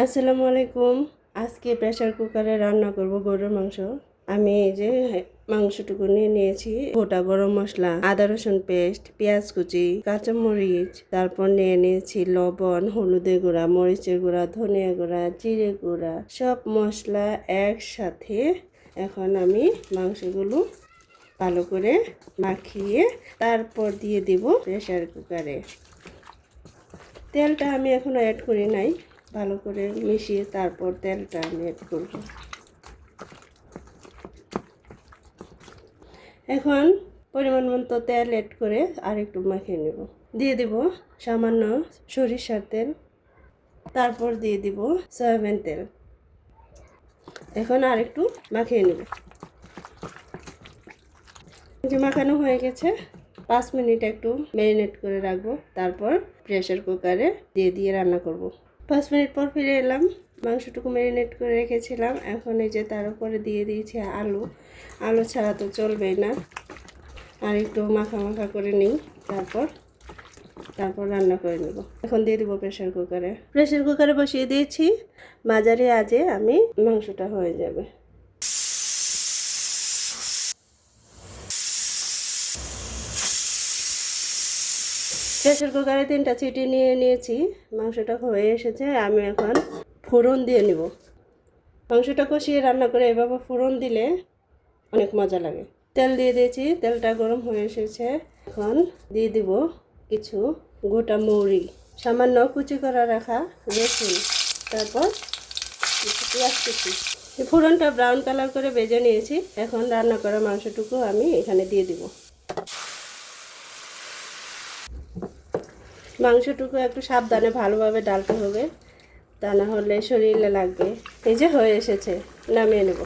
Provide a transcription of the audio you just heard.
আসসালামু আলাইকুম। আজকে প্রেসার কুকারে রান্না করব গরুর মাংস। আমি এই যে মাংসটুকু নিয়ে নিয়েছি। গোটা গরম মশলা, আদা রসুন পেস্ট, পেঁয়াজ কুচি, কাঁচামরিচ, তারপর নিয়ে নিয়েছি লবণ, হলুদের গুঁড়া, মরিচের গুঁড়া, ধনিয়া গুঁড়া, জিরে গুঁড়া, সব মশলা একসাথে। এখন আমি মাংসগুলো ভালো করে মাখিয়ে তারপর দিয়ে দিব প্রেসার কুকারে। তেলটা আমি এখনো অ্যাড করি নাই, ভালো করে মিশিয়ে তারপর তেলটা আমি অ্যাড করব। এখন পরিমাণ মতো তেল অ্যাড করে আর একটু মাখিয়ে নেব। দিয়ে দিব সামান্য সরিষার তেল, তারপর দিয়ে দিব সয়াবিন তেল। এখন আর একটু মাখিয়ে নেব। যে মাখানো হয়ে গেছে, 5 মিনিট একটু ম্যারিনেট করে রাখবো, তারপর প্রেসার কুকারে দিয়ে রান্না করব। 5 মিনিট পর ফিরে এলাম। মাংসটুকু ম্যারিনেট করে রেখেছিলাম। এখন এই যে তার উপরে দিয়ে দিয়েছি আলু। আলু ছাড়া তো চলবেই না। আর একটু মাখা মাখা করে নিই, তারপর রান্না করে নেব। এখন দিয়ে দেবো প্রেসার কুকারে বসিয়ে দিয়েছি। মাঝারি আঁচে আমি মাংসটা হয়ে যাবে। প্রেসার কুকারে 3টা সিটি নিয়ে নিয়েছি। মাংসটা হয়ে এসেছে। আমি এখন ফোড়ন দিয়ে নিব। মাংসটা কষিয়ে রান্না করে এভাবে ফোড়ন দিলে অনেক মজা লাগে। তেল দিয়ে দিয়েছি, তেলটা গরম হয়ে এসেছে। এখন দিয়ে দিব কিছু গোটা মৌরি, সামান্য কুচি করা রাখা রসুন, তারপর কিছু পেঁয়াজ কুচি। ফোড়নটা ব্রাউন কালার করে ভেজে নিয়েছি। এখন রান্না করা মাংসটুকু আমি এখানে দিয়ে দিব। মাংসটুকু একটু সাবধানে ভালোভাবে ডালতে হবে, তা না হলে শরীরে লাগবে। এই যে হয়ে এসেছে, নামিয়ে নেব।